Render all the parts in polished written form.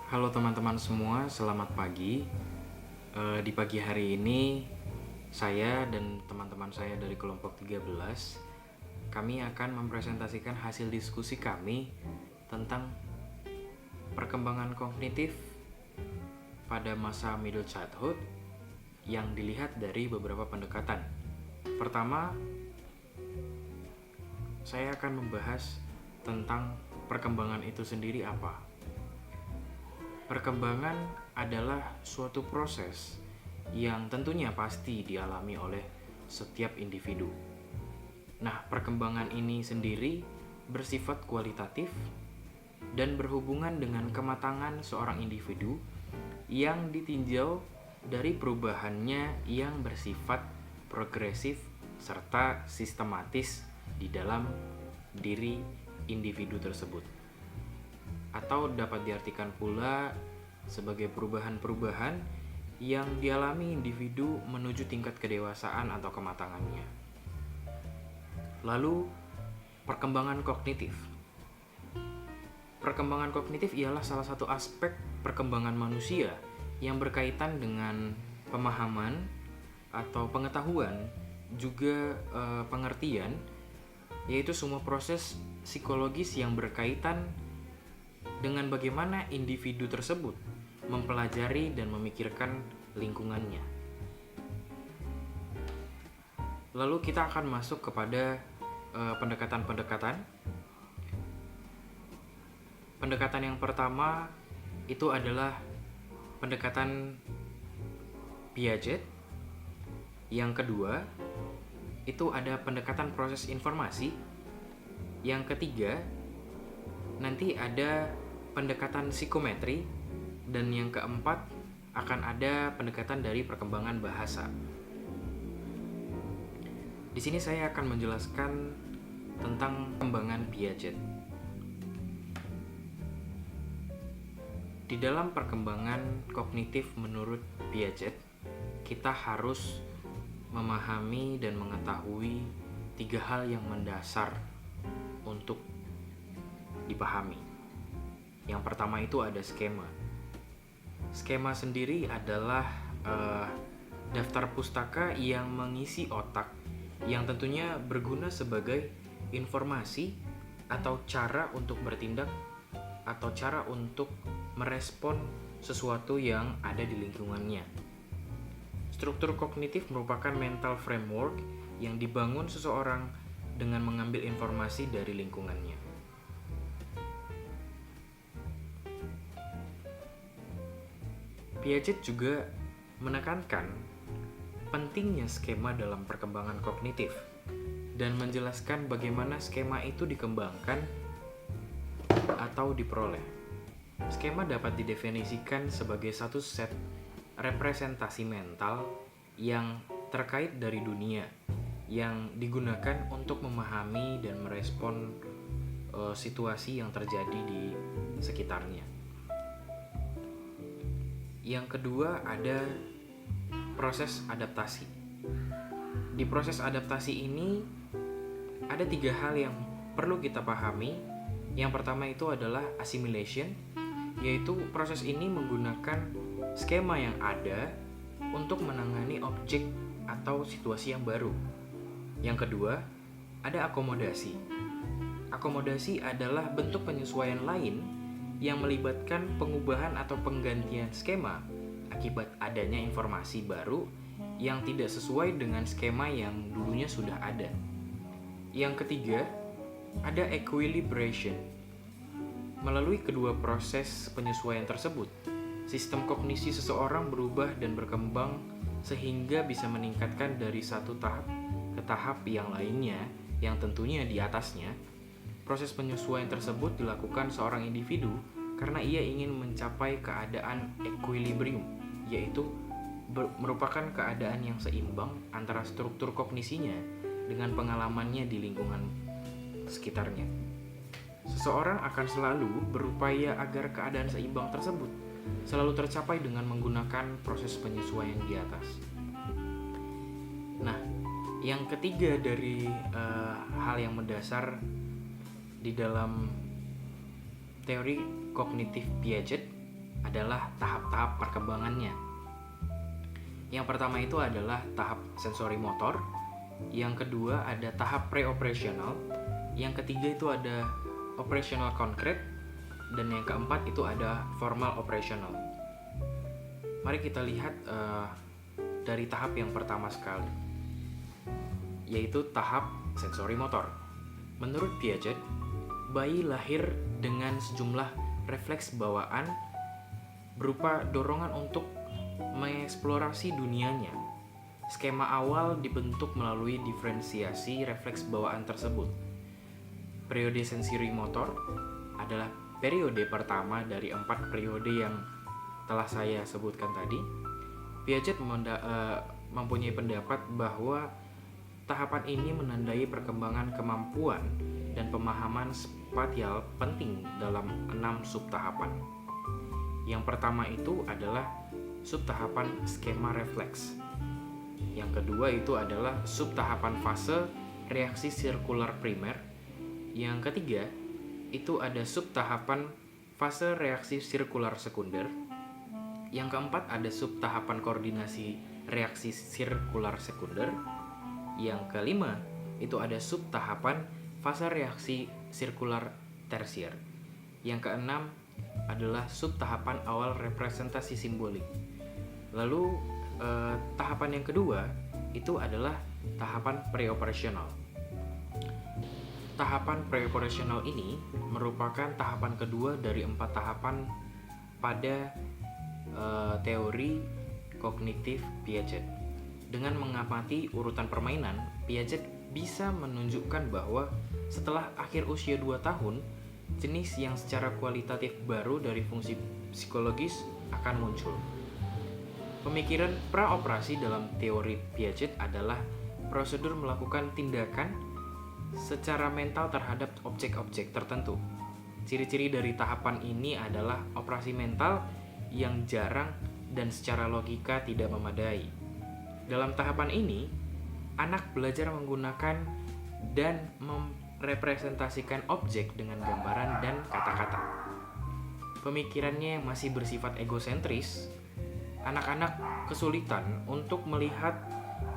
Halo teman-teman semua, selamat pagi. Di pagi hari ini, saya dan teman-teman saya dari kelompok 13, kami akan mempresentasikan hasil diskusi kami tentang perkembangan kognitif pada masa middle childhood yang dilihat dari beberapa pendekatan. Pertama, saya akan membahas tentang perkembangan itu sendiri apa. Perkembangan adalah suatu proses yang tentunya pasti dialami oleh setiap individu. Nah, perkembangan ini sendiri bersifat kualitatif dan berhubungan dengan kematangan seorang individu yang ditinjau dari perubahannya yang bersifat progresif serta sistematis di dalam diri individu tersebut. Atau dapat diartikan pula sebagai perubahan-perubahan yang dialami individu menuju tingkat kedewasaan atau kematangannya. Lalu, perkembangan kognitif. Perkembangan kognitif ialah salah satu aspek perkembangan manusia yang berkaitan dengan pemahaman atau pengetahuan, juga pengertian, yaitu semua proses psikologis yang berkaitan dengan bagaimana individu tersebut mempelajari dan memikirkan lingkungannya. Lalu kita akan masuk kepada pendekatan-pendekatan. Pendekatan yang pertama itu adalah pendekatan Piaget. Yang kedua itu ada pendekatan proses informasi. Yang ketiga nanti ada pendekatan psikometri, dan yang keempat akan ada pendekatan dari perkembangan bahasa. Di sini saya akan menjelaskan tentang perkembangan Piaget. Di dalam perkembangan kognitif menurut Piaget, kita harus memahami dan mengetahui 3 hal yang mendasar untuk dipahami. Yang pertama itu ada skema. Skema sendiri adalah daftar pustaka yang mengisi otak, yang tentunya berguna sebagai informasi atau cara untuk bertindak atau cara untuk merespon sesuatu yang ada di lingkungannya. Struktur kognitif merupakan mental framework yang dibangun seseorang dengan mengambil informasi dari lingkungannya. Piaget juga menekankan pentingnya skema dalam perkembangan kognitif dan menjelaskan bagaimana skema itu dikembangkan atau diperoleh. Skema dapat didefinisikan sebagai satu set representasi mental yang terkait dari dunia yang digunakan untuk memahami dan merespon situasi yang terjadi di sekitarnya. Yang kedua ada proses adaptasi. Di proses adaptasi ini ada 3 hal yang perlu kita pahami. Yang pertama itu adalah assimilation, yaitu proses ini menggunakan skema yang ada untuk menangani objek atau situasi yang baru. Yang kedua ada akomodasi. Akomodasi adalah bentuk penyesuaian lain yang melibatkan pengubahan atau penggantian skema akibat adanya informasi baru yang tidak sesuai dengan skema yang dulunya sudah ada. Yang ketiga, ada equilibration. Melalui kedua proses penyesuaian tersebut, sistem kognisi seseorang berubah dan berkembang sehingga bisa meningkatkan dari satu tahap ke tahap yang lainnya yang tentunya di atasnya. Proses penyesuaian tersebut dilakukan seorang individu karena ia ingin mencapai keadaan equilibrium, yaitu merupakan keadaan yang seimbang antara struktur kognisinya dengan pengalamannya di lingkungan sekitarnya. Seseorang akan selalu berupaya agar keadaan seimbang tersebut selalu tercapai dengan menggunakan proses penyesuaian di atas. Nah, yang ketiga dari hal yang mendasar di dalam teori kognitif Piaget adalah tahap-tahap perkembangannya. Yang pertama itu adalah tahap sensori motor, yang kedua ada tahap pre-operational, yang ketiga itu ada operational concrete, dan yang keempat itu ada formal operational. Mari kita lihat dari tahap yang pertama sekali, yaitu tahap sensori motor. Menurut Piaget, bayi lahir dengan sejumlah refleks bawaan berupa dorongan untuk mengeksplorasi dunianya. Skema awal dibentuk melalui diferensiasi refleks bawaan tersebut. Periode sensori motor adalah periode pertama dari 4 periode yang telah saya sebutkan tadi. Piaget mempunyai pendapat bahwa tahapan ini menandai perkembangan kemampuan dan pemahaman spatial penting dalam 6 subtahapan. Yang pertama itu adalah subtahapan skema refleks. Yang kedua itu adalah subtahapan fase reaksi sirkular primer. Yang ketiga itu ada subtahapan fase reaksi sirkular sekunder. Yang keempat ada subtahapan koordinasi reaksi sirkular sekunder. Yang kelima itu ada subtahapan fase reaksi sirkular tersier. Yang keenam adalah subtahapan awal representasi simbolik. Lalu tahapan yang kedua itu adalah tahapan pre-operational. Tahapan pre-operational ini merupakan tahapan kedua dari 4 tahapan pada teori kognitif Piaget. Dengan mengamati urutan permainan, Piaget bisa menunjukkan bahwa setelah akhir usia 2 tahun, jenis yang secara kualitatif baru dari fungsi psikologis akan muncul. Pemikiran praoperasi dalam teori Piaget adalah prosedur melakukan tindakan secara mental terhadap objek-objek tertentu. Ciri-ciri dari tahapan ini adalah operasi mental yang jarang dan secara logika tidak memadai. Dalam tahapan ini, anak belajar menggunakan dan merepresentasikan objek dengan gambaran dan kata-kata. Pemikirannya yang masih bersifat egosentris, anak-anak kesulitan untuk melihat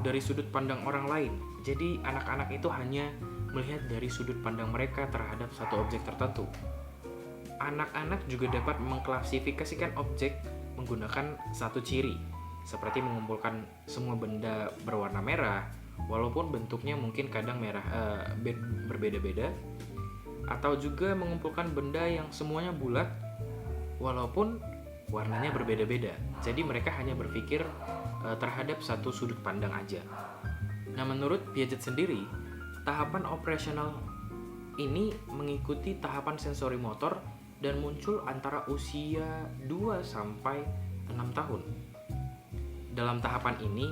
dari sudut pandang orang lain. Jadi anak-anak itu hanya melihat dari sudut pandang mereka terhadap satu objek tertentu. Anak-anak juga dapat mengklasifikasikan objek menggunakan satu ciri, seperti mengumpulkan semua benda berwarna merah, walaupun bentuknya mungkin kadang berbeda-beda, atau juga mengumpulkan benda yang semuanya bulat, walaupun warnanya berbeda-beda. Jadi mereka hanya berpikir terhadap satu sudut pandang aja. Nah, menurut Piaget sendiri, tahapan operasional ini mengikuti tahapan sensori motor dan muncul antara usia 2 sampai 6 tahun. Dalam tahapan ini,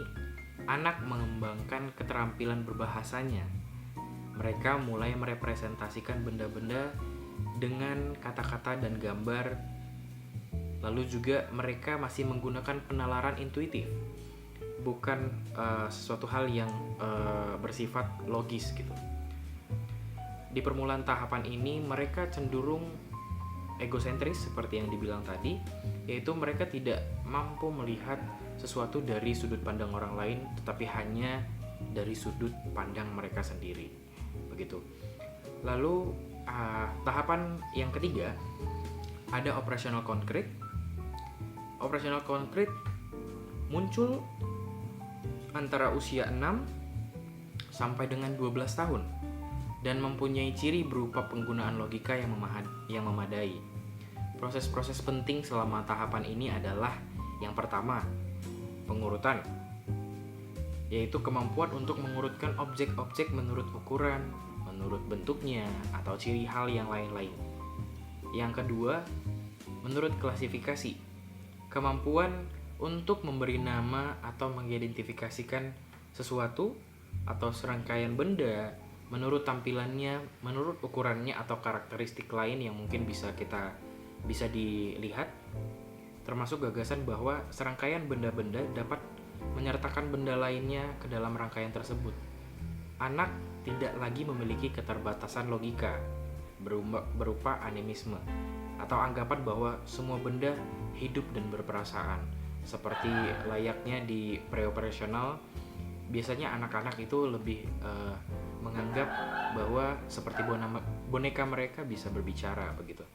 anak mengembangkan keterampilan berbahasanya. Mereka mulai merepresentasikan benda-benda dengan kata-kata dan gambar. Lalu juga mereka masih menggunakan penalaran intuitif, bukan sesuatu hal yang bersifat logis gitu. Di permulaan tahapan ini mereka cenderung egosentris seperti yang dibilang tadi, yaitu mereka tidak mampu melihat sesuatu dari sudut pandang orang lain, tetapi hanya dari sudut pandang mereka sendiri. Begitu. Lalu tahapan yang ketiga ada operational concrete. Operational concrete muncul antara usia 6 sampai dengan 12 tahun dan mempunyai ciri berupa penggunaan logika yang memadai. Proses-proses penting selama tahapan ini adalah yang pertama, pengurutan, yaitu kemampuan untuk mengurutkan objek-objek menurut ukuran, menurut bentuknya, atau ciri hal yang lain-lain. Yang kedua, menurut klasifikasi, kemampuan untuk memberi nama atau mengidentifikasikan sesuatu atau serangkaian benda menurut tampilannya, menurut ukurannya atau karakteristik lain yang mungkin bisa dilihat, termasuk gagasan bahwa serangkaian benda-benda dapat menyertakan benda lainnya ke dalam rangkaian tersebut. Anak tidak lagi memiliki keterbatasan logika berupa animisme. atau anggapan bahwa semua benda hidup dan berperasaan. Seperti layaknya di pre-operasional, biasanya anak-anak itu lebih menganggap bahwa seperti boneka mereka bisa berbicara begitu.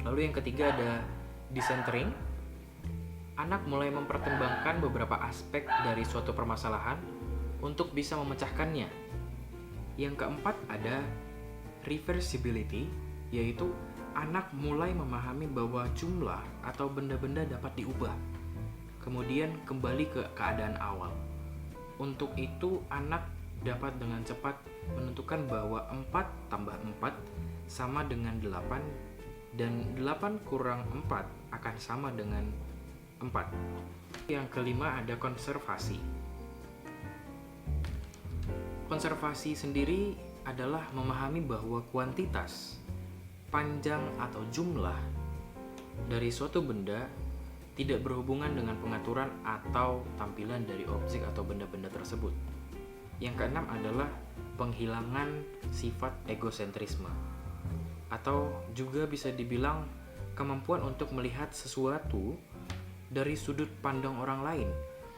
Lalu yang ketiga ada decentering. Anak mulai mempertimbangkan beberapa aspek dari suatu permasalahan untuk bisa memecahkannya. Yang keempat ada reversibility, yaitu anak mulai memahami bahwa jumlah atau benda-benda dapat diubah, kemudian kembali ke keadaan awal. Untuk itu, anak dapat dengan cepat menentukan bahwa 4 tambah 4 sama dengan 8, dan 8 kurang 4 akan sama dengan 4. Yang kelima ada konservasi. Konservasi sendiri adalah memahami bahwa kuantitas, panjang atau jumlah dari suatu benda tidak berhubungan dengan pengaturan atau tampilan dari objek atau benda-benda tersebut. Yang keenam adalah penghilangan sifat egosentrisme, atau juga bisa dibilang kemampuan untuk melihat sesuatu dari sudut pandang orang lain.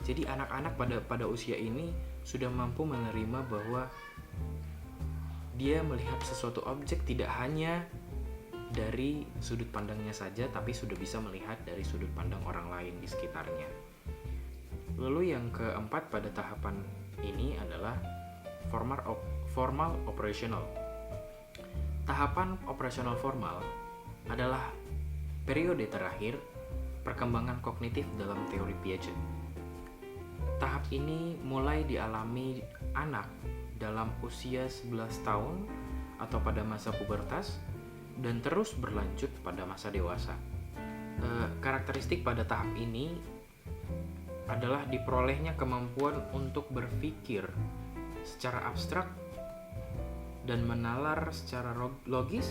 Jadi anak-anak pada usia ini sudah mampu menerima bahwa dia melihat sesuatu objek tidak hanya dari sudut pandangnya saja, tapi sudah bisa melihat dari sudut pandang orang lain di sekitarnya. Lalu yang keempat pada tahapan ini adalah formal operational. Tahapan operasional formal adalah periode terakhir perkembangan kognitif dalam teori Piaget. Tahap ini mulai dialami anak dalam usia 11 tahun atau pada masa pubertas dan terus berlanjut pada masa dewasa. Karakteristik pada tahap ini adalah diperolehnya kemampuan untuk berpikir secara abstrak dan menalar secara logis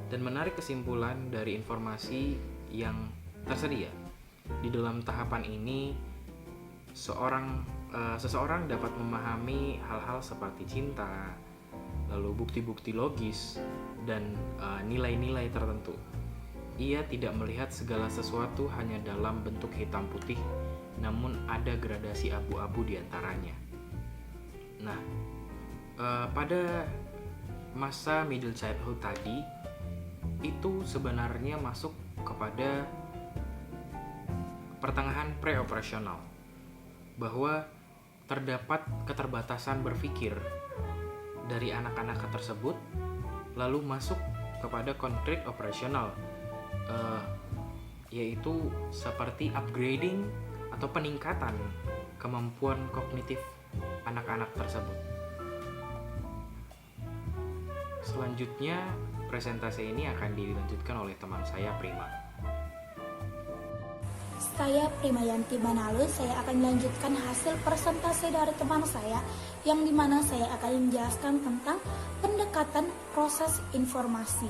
dan menarik kesimpulan dari informasi yang tersedia. Di dalam tahapan ini, seseorang dapat memahami hal-hal seperti cinta, lalu bukti-bukti logis, dan nilai-nilai tertentu. Ia tidak melihat segala sesuatu hanya dalam bentuk hitam putih, namun ada gradasi abu-abu di antaranya. Nah, pada masa middle childhood tadi, itu sebenarnya masuk kepada pertengahan pre-operasional, bahwa terdapat keterbatasan berpikir dari anak-anak tersebut, lalu masuk kepada konkret operasional, yaitu seperti upgrading atau peningkatan kemampuan kognitif anak-anak tersebut. Selanjutnya, presentasi ini akan dilanjutkan oleh teman saya, Prima. Saya Primayanti Manalu, saya akan melanjutkan hasil presentasi dari teman saya, yang dimana saya akan menjelaskan tentang pendekatan proses informasi.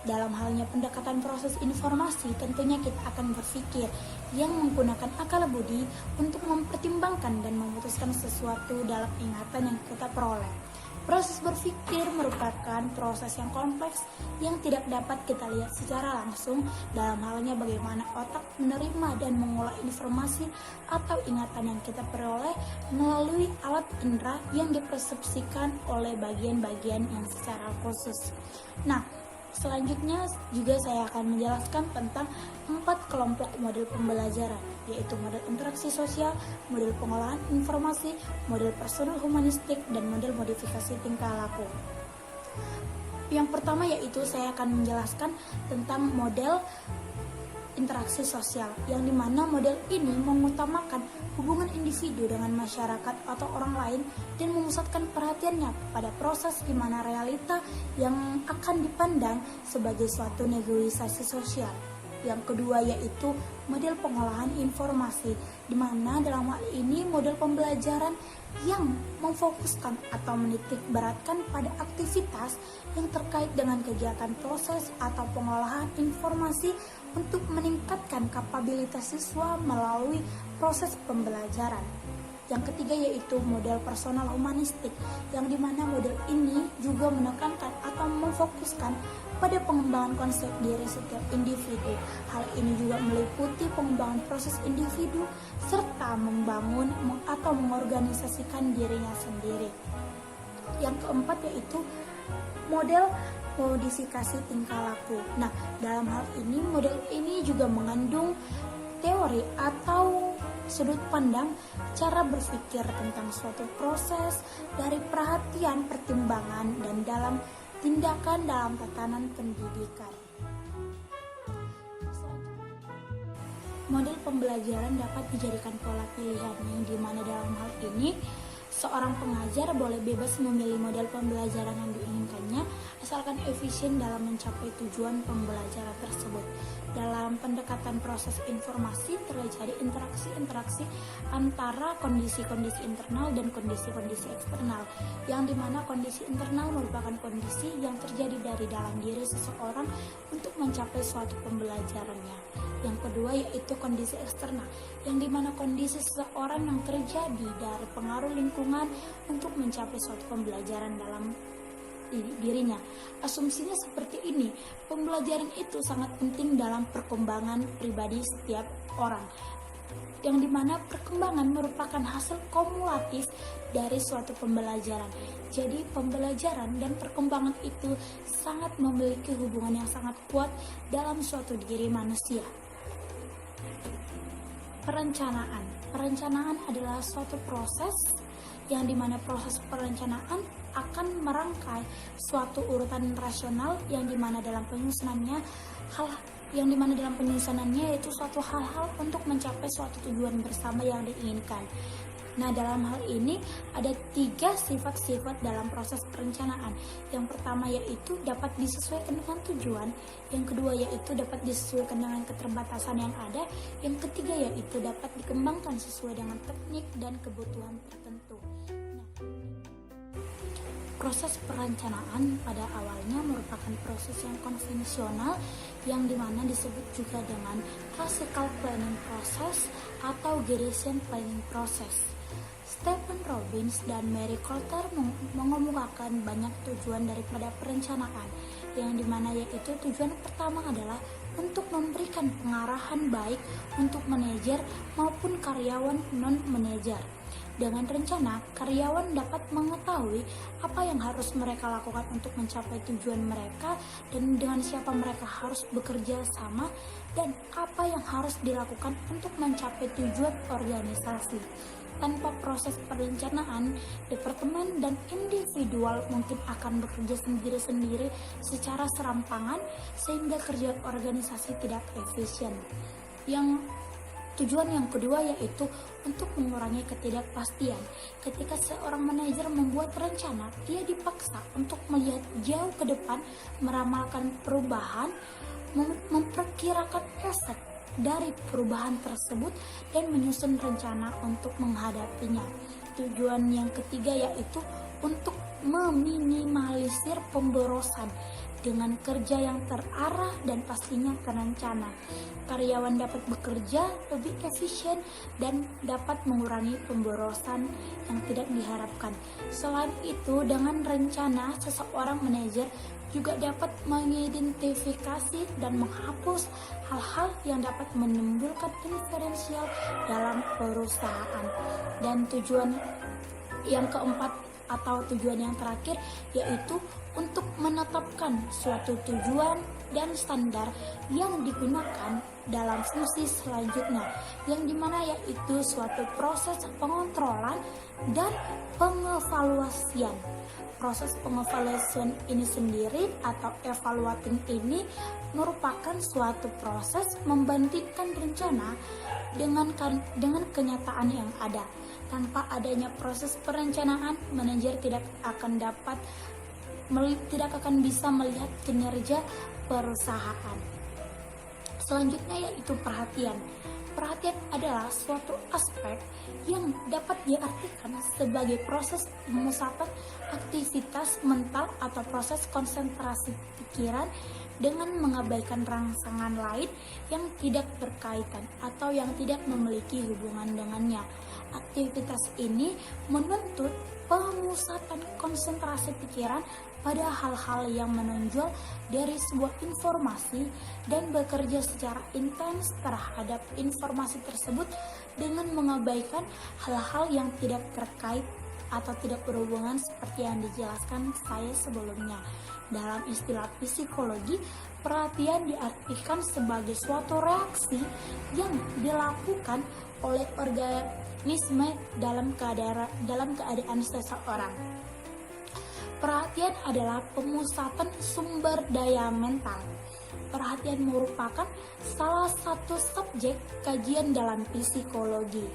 Dalam halnya pendekatan proses informasi, tentunya kita akan berpikir yang menggunakan akal budi untuk mempertimbangkan dan memutuskan sesuatu dalam ingatan yang kita peroleh. Proses berpikir merupakan proses yang kompleks yang tidak dapat kita lihat secara langsung, dalam halnya bagaimana otak menerima dan mengolah informasi atau ingatan yang kita peroleh melalui alat indera yang dipersepsikan oleh bagian-bagian yang secara khusus. Nah, selanjutnya juga saya akan menjelaskan tentang 4 kelompok model pembelajaran, yaitu model interaksi sosial, model pengolahan informasi, model personal humanistik, dan model modifikasi tingkah laku. Yang pertama yaitu saya akan menjelaskan tentang model interaksi sosial, yang dimana model ini mengutamakan hubungan individu dengan masyarakat atau orang lain dan memusatkan perhatiannya pada proses di mana realita yang akan dipandang sebagai suatu negosiasi sosial. Yang kedua yaitu model pengolahan informasi, di mana dalam hal ini model pembelajaran yang memfokuskan atau menitik beratkan pada aktivitas yang terkait dengan kegiatan proses atau pengolahan informasi untuk meningkatkan kapabilitas siswa melalui proses pembelajaran. Yang ketiga yaitu model personal humanistik, yang dimana model ini juga menekankan atau memfokuskan pada pengembangan konsep diri setiap individu. Hal ini juga meliputi pengembangan proses individu serta membangun atau mengorganisasikan dirinya sendiri. Yang keempat yaitu model modifikasi tingkah laku. Nah, dalam hal ini model ini juga mengandung teori atau sudut pandang cara berpikir tentang suatu proses dari perhatian, pertimbangan, dan dalam tindakan dalam tatanan pendidikan. Model pembelajaran dapat dijadikan pola pilihan, yang dimana dalam hal ini seorang pengajar boleh bebas memilih model pembelajaran yang diinginkannya asalkan efisien dalam mencapai tujuan pembelajaran tersebut. Dalam pendekatan proses informasi terjadi interaksi-interaksi antara kondisi-kondisi internal dan kondisi-kondisi eksternal, yang dimana kondisi internal merupakan kondisi yang terjadi dari dalam diri seseorang untuk mencapai suatu pembelajarannya. Yang kedua yaitu kondisi eksternal, yang dimana kondisi seseorang yang terjadi dari pengaruh lingkungan untuk mencapai suatu pembelajaran dalam dirinya. Asumsinya seperti ini, pembelajaran itu sangat penting dalam perkembangan pribadi setiap orang, yang dimana perkembangan merupakan hasil kumulatif dari suatu pembelajaran. Jadi pembelajaran dan perkembangan itu sangat memiliki hubungan yang sangat kuat dalam suatu diri manusia. Perencanaan adalah suatu proses yang dimana proses perencanaan akan merangkai suatu urutan rasional yang dimana dalam penyusunannya yaitu suatu hal-hal untuk mencapai suatu tujuan bersama yang diinginkan. Nah, dalam hal ini ada 3 sifat-sifat dalam proses perencanaan. Yang pertama yaitu dapat disesuaikan dengan tujuan, yang kedua yaitu dapat disesuaikan dengan keterbatasan yang ada, yang ketiga yaitu dapat dikembangkan sesuai dengan teknik dan kebutuhan tertentu. Proses perencanaan pada awalnya merupakan proses yang konvensional yang dimana disebut juga dengan classical planning process atau Gaussian planning process. Stephen Robbins dan Mary Coulter mengemukakan banyak tujuan daripada perencanaan, yang dimana yaitu tujuan pertama adalah untuk memberikan pengarahan baik untuk manajer maupun karyawan non-manajer. Dengan rencana, karyawan dapat mengetahui apa yang harus mereka lakukan untuk mencapai tujuan mereka dan dengan siapa mereka harus bekerja sama dan apa yang harus dilakukan untuk mencapai tujuan organisasi. Tanpa proses perencanaan, departemen dan individual mungkin akan bekerja sendiri-sendiri secara serampangan sehingga kerja organisasi tidak efisien. Tujuan yang kedua yaitu untuk mengurangi ketidakpastian. Ketika seorang manajer membuat rencana, dia dipaksa untuk melihat jauh ke depan, meramalkan perubahan, memperkirakan efek dari perubahan tersebut dan menyusun rencana untuk menghadapinya. Tujuan yang ketiga yaitu untuk meminimalisir pemborosan dengan kerja yang terarah dan pastinya terencana. Karyawan dapat bekerja lebih efisien dan dapat mengurangi pemborosan yang tidak diharapkan. Selain itu, dengan rencana, seseorang manajer juga dapat mengidentifikasi dan menghapus hal-hal yang dapat menimbulkan diferensial dalam perusahaan. Dan tujuan yang keempat atau tujuan yang terakhir yaitu untuk menetapkan suatu tujuan dan standar yang digunakan dalam fungsi selanjutnya, yang dimana yaitu suatu proses pengontrolan dan pengevaluasian. Proses pengevaluasian ini sendiri atau evaluating ini merupakan suatu proses membandingkan rencana dengan kenyataan yang ada. Tanpa adanya proses perencanaan, manajer tidak akan bisa melihat kinerja perusahaan. Selanjutnya yaitu perhatian. Perhatian adalah suatu aspek yang dapat diartikan sebagai proses pemusatan aktivitas mental atau proses konsentrasi pikiran dengan mengabaikan rangsangan lain yang tidak berkaitan atau yang tidak memiliki hubungan dengannya. Aktivitas ini menuntut pemusatan konsentrasi pikiran pada hal-hal yang menonjol dari sebuah informasi dan bekerja secara intens terhadap informasi tersebut dengan mengabaikan hal-hal yang tidak terkait atau tidak berhubungan seperti yang dijelaskan saya sebelumnya. Dalam istilah psikologi, perhatian diartikan sebagai suatu reaksi yang dilakukan oleh organisme dalam keadaan seseorang. Perhatian adalah pemusatan sumber daya mental. Perhatian merupakan salah satu subjek kajian dalam psikologi.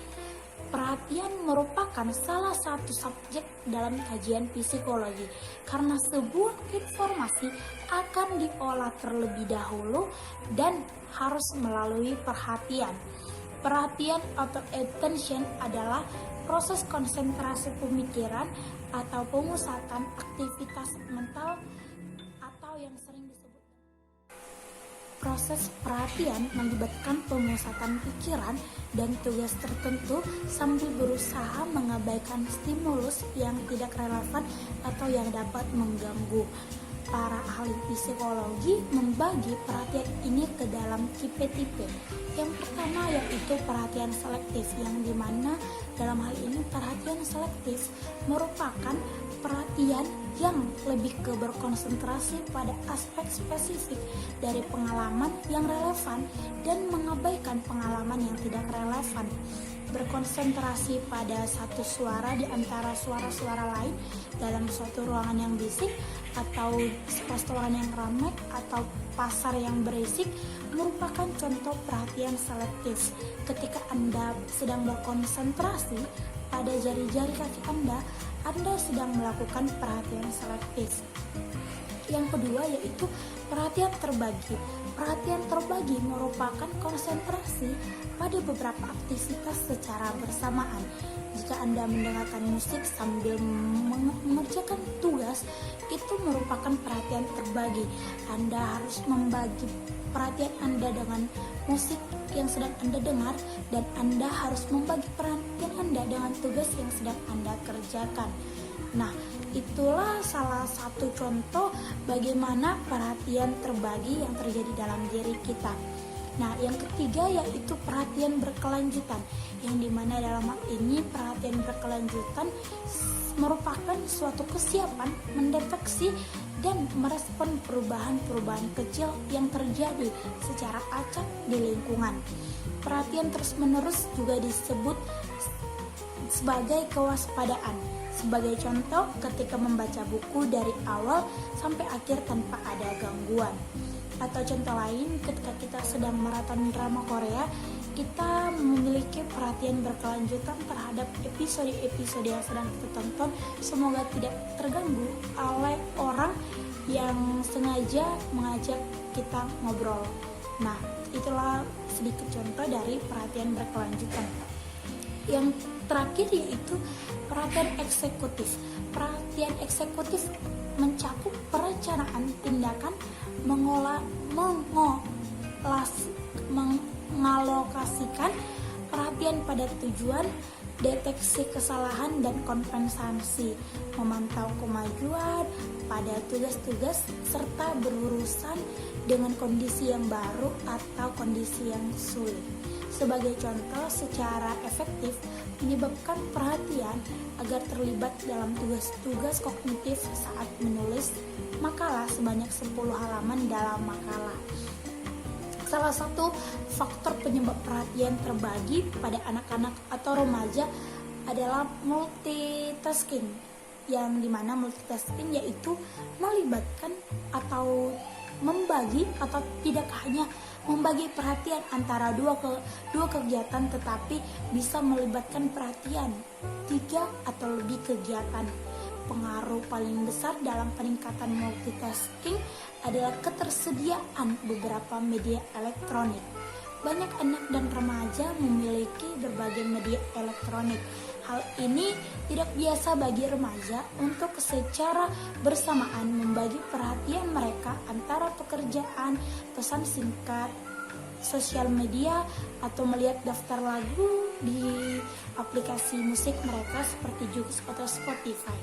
Perhatian merupakan salah satu subjek dalam kajian psikologi karena sebuah informasi akan diolah terlebih dahulu dan harus melalui perhatian. Perhatian atau attention adalah proses konsentrasi pemikiran atau pemusatan aktivitas mental atau yang sering disebut. Proses perhatian melibatkan pemusatan pikiran dan tugas tertentu sambil berusaha mengabaikan stimulus yang tidak relevan atau yang dapat mengganggu. Para ahli psikologi membagi perhatian ini ke dalam tipe-tipe. Yang pertama yaitu perhatian selektif, yang dimana dalam hal ini perhatian selektif merupakan perhatian yang lebih ke berkonsentrasi pada aspek spesifik dari pengalaman yang relevan dan mengabaikan pengalaman yang tidak relevan. Berkonsentrasi pada satu suara di antara suara-suara lain dalam suatu ruangan yang bisik atau restoran yang ramai atau pasar yang berisik merupakan contoh perhatian selektif. Ketika Anda sedang berkonsentrasi pada jari-jari kaki Anda sedang melakukan perhatian selektif. Yang kedua yaitu perhatian terbagi. Perhatian terbagi merupakan konsentrasi pada beberapa aktivitas secara bersamaan. Jika Anda mendengarkan musik sambil mengerjakan tugas, itu merupakan perhatian terbagi. Anda harus membagi perhatian Anda dengan musik yang sedang Anda dengar, dan Anda harus membagi perhatian Anda dengan tugas yang sedang Anda kerjakan. Nah, itulah salah satu contoh bagaimana perhatian terbagi yang terjadi dalam diri kita. Nah, yang ketiga yaitu perhatian berkelanjutan, yang dimana dalam hal ini perhatian berkelanjutan merupakan suatu kesiapan mendeteksi dan merespon perubahan-perubahan kecil yang terjadi secara acak di lingkungan. Perhatian terus-menerus juga disebut sebagai kewaspadaan. Sebagai contoh, ketika membaca buku dari awal sampai akhir tanpa ada gangguan. Atau contoh lain, ketika kita sedang maraton drama Korea, kita memiliki perhatian berkelanjutan terhadap episode-episode yang sedang kita tonton, semoga tidak terganggu oleh orang yang sengaja mengajak kita ngobrol. Nah, itulah sedikit contoh dari perhatian berkelanjutan. Yang terakhir yaitu perhatian eksekutif. Perhatian eksekutif mencakup perencanaan tindakan, mengalokasikan perhatian pada tujuan, deteksi kesalahan dan kompensasi, memantau kemajuan pada tugas-tugas, serta berurusan dengan kondisi yang baru atau kondisi yang sulit. Sebagai contoh, secara efektif menyebabkan perhatian agar terlibat dalam tugas-tugas kognitif saat menulis makalah sebanyak 10 halaman dalam makalah. Salah satu faktor penyebab perhatian terbagi pada anak-anak atau remaja adalah multitasking, yang dimana multitasking yaitu melibatkan atau membagi atau tidak hanya membagi perhatian antara dua kegiatan, tetapi bisa melibatkan perhatian 3 atau lebih kegiatan. Pengaruh paling besar dalam peningkatan multitasking adalah ketersediaan beberapa media elektronik. banyak anak dan remaja memiliki berbagai media elektronik. Hal ini tidak biasa bagi remaja untuk secara bersamaan membagi perhatian mereka antara pekerjaan, pesan singkat, sosial media, atau melihat daftar lagu di aplikasi musik mereka seperti Joox atau Spotify.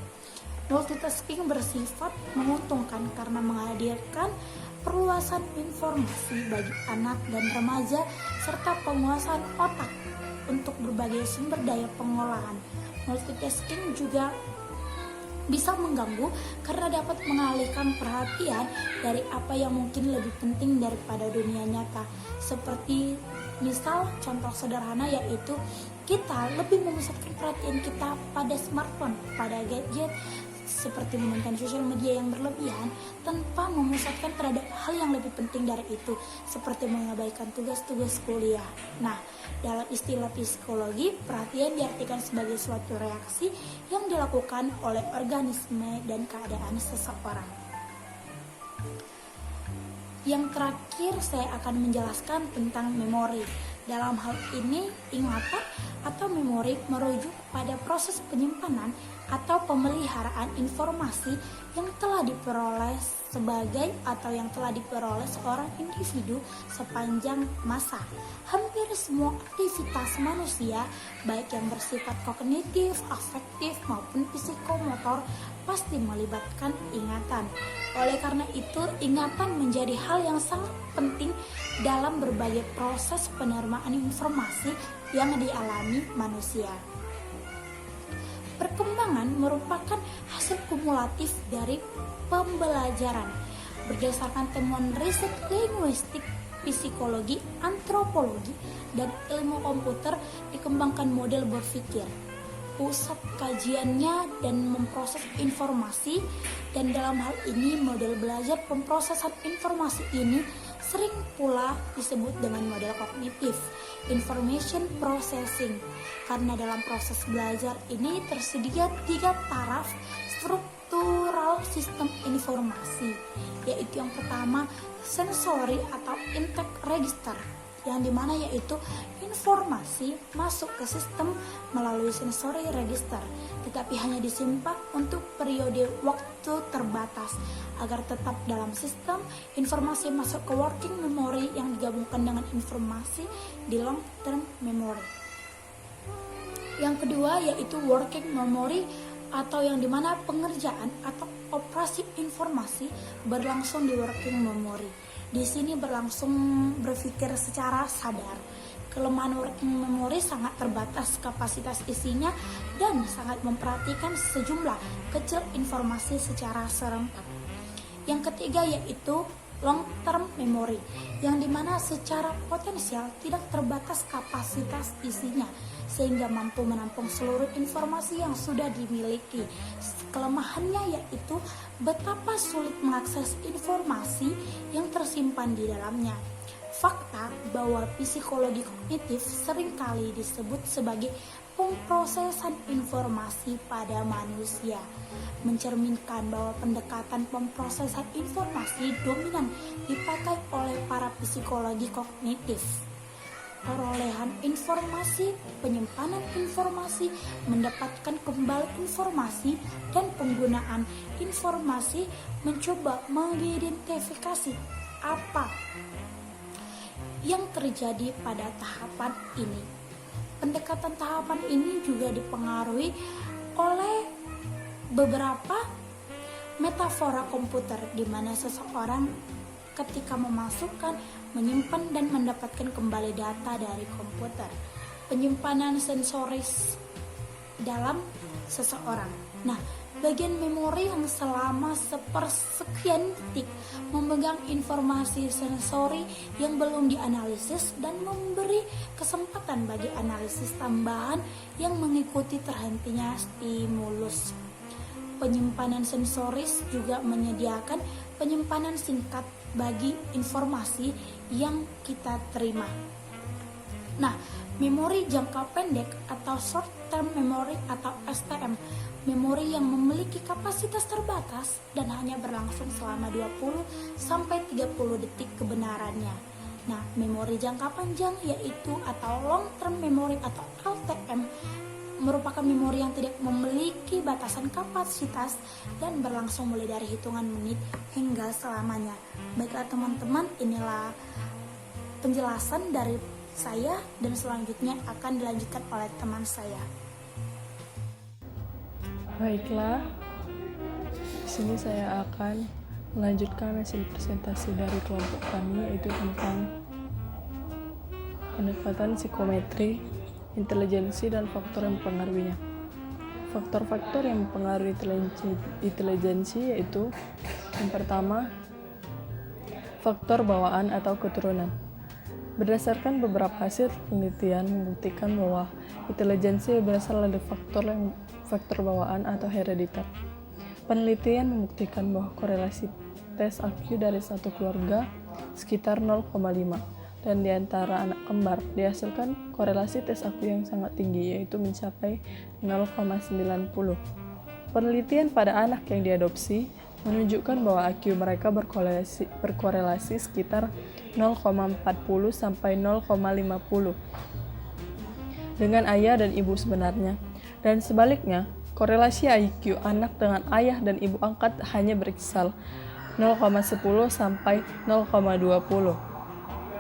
Multitasking bersifat menguntungkan karena menghadirkan perluasan informasi bagi anak dan remaja serta penguasaan otak untuk berbagai sumber daya pengolahan. Multitasking juga bisa mengganggu karena dapat mengalihkan perhatian dari apa yang mungkin lebih penting daripada dunia nyata. Seperti misal contoh sederhana yaitu kita lebih memusatkan perhatian kita pada smartphone, pada gadget, seperti menonton sosial media yang berlebihan tanpa memusatkan terhadap hal yang lebih penting dari itu, seperti mengabaikan tugas-tugas kuliah. Nah, dalam istilah psikologi, perhatian diartikan sebagai suatu reaksi yang dilakukan oleh organisme dan keadaan seseorang. Yang terakhir, saya akan menjelaskan tentang memori. Dalam hal ini, ingatan atau memori merujuk pada proses penyimpanan atau pemeliharaan informasi yang telah diperoleh seorang individu sepanjang masa. Hampir semua aktivitas manusia, baik yang bersifat kognitif, afektif maupun psikomotor, pasti melibatkan ingatan. Oleh karena itu, ingatan menjadi hal yang sangat penting dalam berbagai proses penerimaan informasi yang dialami manusia. Perkembangan merupakan hasil kumulatif dari pembelajaran. Berdasarkan temuan riset linguistik, psikologi, antropologi, dan ilmu komputer, dikembangkan model berpikir. Pusat kajiannya dan memproses informasi, dan dalam hal ini model belajar pemrosesan informasi ini sering pula disebut dengan model kognitif, information processing, karena dalam proses belajar ini tersedia 3 taraf struktural sistem informasi, yaitu yang pertama sensory atau intake register, yang dimana yaitu informasi masuk ke sistem melalui sensory register, tetapi hanya disimpan untuk periode waktu terbatas. Agar tetap dalam sistem, informasi masuk ke working memory yang digabungkan dengan informasi di long term memory. Yang kedua yaitu working memory, atau yang dimana pengerjaan atau operasi informasi berlangsung di working memory. Di sini berlangsung berpikir secara sadar. Kelemahan working memory sangat terbatas kapasitas isinya dan sangat memperhatikan sejumlah kecil informasi secara serentak. Yang ketiga yaitu long term memory, yang dimana secara potensial tidak terbatas kapasitas isinya sehingga mampu menampung seluruh informasi yang sudah dimiliki. Kelemahannya yaitu betapa sulit mengakses informasi yang tersimpan di dalamnya. Fakta bahwa psikologi kognitif seringkali disebut sebagai pemrosesan informasi pada manusia, mencerminkan bahwa pendekatan pemrosesan informasi dominan dipakai oleh para psikologi kognitif. Perolehan informasi, penyimpanan informasi, mendapatkan kembali informasi, dan penggunaan informasi mencoba mengidentifikasi apa yang terjadi pada tahapan ini. Pendekatan tahapan ini juga dipengaruhi oleh beberapa metafora komputer, di mana seseorang ketika memasukkan, menyimpan, dan mendapatkan kembali data dari komputer. Penyimpanan sensoris dalam seseorang. Nah, bagian memori yang selama sepersekian detik memegang informasi sensori yang belum dianalisis dan memberi kesempatan bagi analisis tambahan yang mengikuti terhentinya stimulus. Penyimpanan sensoris juga menyediakan penyimpanan singkat bagi informasi yang kita terima. Nah, memori jangka pendek atau short term memory atau STM, memori yang memiliki kapasitas terbatas dan hanya berlangsung selama 20 sampai 30 detik kebenarannya. Nah, memori jangka panjang yaitu atau long term memory atau LTM merupakan memori yang tidak memiliki batasan kapasitas dan berlangsung mulai dari hitungan menit hingga selamanya. Baiklah teman-teman, inilah penjelasan dari saya dan selanjutnya akan dilanjutkan oleh teman saya. Baiklah, di sini saya akan melanjutkan hasil presentasi dari kelompok kami, yaitu tentang pendekatan psikometri, intelijensi, dan faktor yang mempengaruhinya. Faktor-faktor yang mempengaruhi intelijensi yaitu yang pertama, faktor bawaan atau keturunan. Berdasarkan beberapa hasil penelitian membuktikan bahwa intelijensi berasal dari faktor bawaan atau herediter. Penelitian membuktikan bahwa korelasi tes IQ dari satu keluarga sekitar 0,5 dan di antara anak kembar dihasilkan korelasi tes IQ yang sangat tinggi, yaitu mencapai 0,90. Penelitian pada anak yang diadopsi menunjukkan bahwa IQ mereka berkorelasi sekitar 0,40 sampai 0,50 dengan ayah dan ibu sebenarnya. Dan sebaliknya, korelasi IQ anak dengan ayah dan ibu angkat hanya berkisar 0,10 sampai 0,20.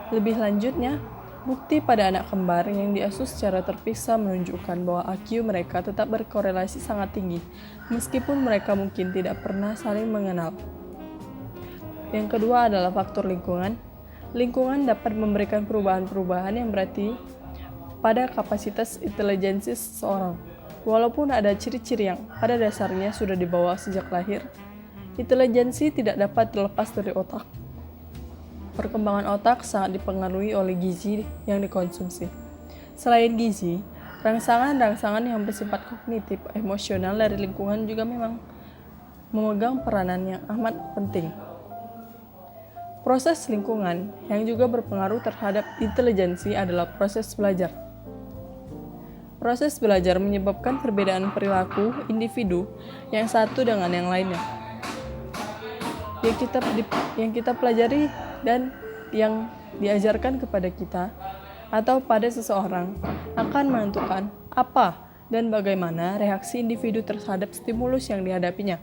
Lebih lanjutnya, bukti pada anak kembar yang diasuh secara terpisah menunjukkan bahwa IQ mereka tetap berkorelasi sangat tinggi, meskipun mereka mungkin tidak pernah saling mengenal. Yang kedua adalah faktor lingkungan. Lingkungan dapat memberikan perubahan-perubahan yang berarti pada kapasitas intelijensi seseorang. Walaupun ada ciri-ciri yang pada dasarnya sudah dibawa sejak lahir, intelijensi tidak dapat terlepas dari otak. Perkembangan otak sangat dipengaruhi oleh gizi yang dikonsumsi. Selain gizi, rangsangan-rangsangan yang bersifat kognitif emosional dari lingkungan juga memang memegang peranan yang amat penting. Proses lingkungan yang juga berpengaruh terhadap intelijensi adalah proses belajar. Proses belajar menyebabkan perbedaan perilaku individu yang satu dengan yang lainnya. Yang kita pelajari dan yang diajarkan kepada kita atau pada seseorang akan menentukan apa dan bagaimana reaksi individu terhadap stimulus yang dihadapinya.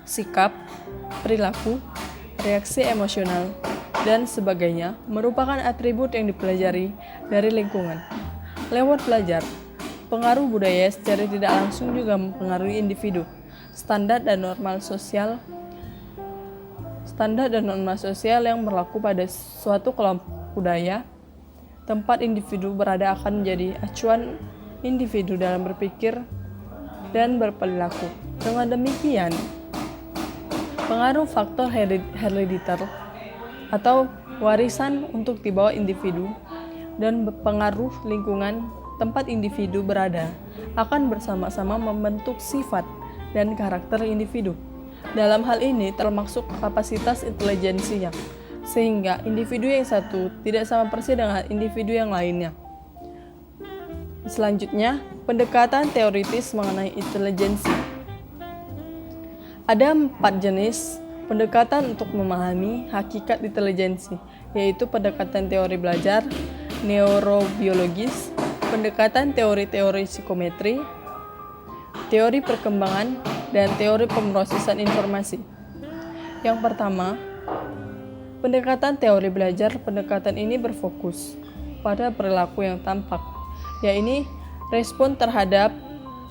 Sikap, perilaku, reaksi emosional, dan sebagainya merupakan atribut yang dipelajari dari lingkungan. Lewat belajar, pengaruh budaya secara tidak langsung juga mempengaruhi individu. Standar dan norma sosial yang berlaku pada suatu kelompok budaya tempat individu berada akan menjadi acuan individu dalam berpikir dan berperilaku. Dengan demikian, pengaruh faktor herediter atau warisan untuk dibawa individu dan pengaruh lingkungan tempat individu berada akan bersama-sama membentuk sifat dan karakter individu. Dalam hal ini termasuk kapasitas intelijensinya, sehingga individu yang satu tidak sama persis dengan individu yang lainnya. Selanjutnya, pendekatan teoritis mengenai intelijensi. Ada 4 jenis pendekatan untuk memahami hakikat intelijensi, yaitu pendekatan teori belajar, neurobiologis, pendekatan teori-teori psikometri, teori perkembangan, dan teori pemrosesan informasi. Yang pertama, pendekatan teori belajar. Pendekatan ini berfokus pada perilaku yang tampak, yaitu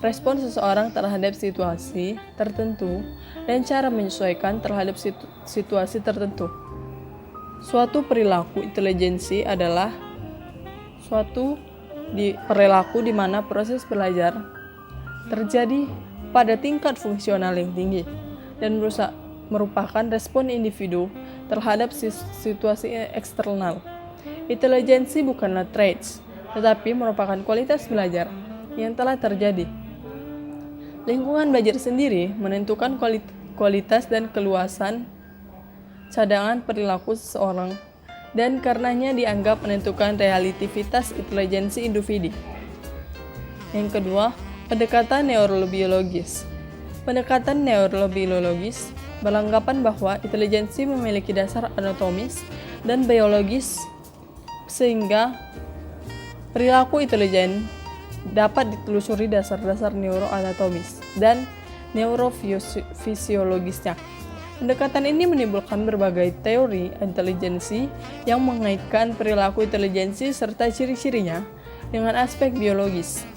respon seseorang terhadap situasi tertentu dan cara menyesuaikan terhadap situasi tertentu. Suatu perilaku intelijensi adalah suatu perilaku di mana proses belajar terjadi pada tingkat fungsional yang tinggi dan merupakan respon individu terhadap situasi eksternal. Intelijensi bukanlah traits, tetapi merupakan kualitas belajar yang telah terjadi. Lingkungan belajar sendiri menentukan kualitas dan keluasan cadangan perilaku seseorang, dan karenanya dianggap menentukan relativitas intelijensi individu. Yang kedua, pendekatan neurobiologis. Pendekatan neurobiologis beranggapan bahwa intelijensi memiliki dasar anatomis dan biologis sehingga perilaku intelijen dapat ditelusuri dasar-dasar neuroanatomis dan neurofisiologisnya. Pendekatan ini menimbulkan berbagai teori intelijensi yang mengaitkan perilaku intelijensi serta ciri-cirinya dengan aspek biologis.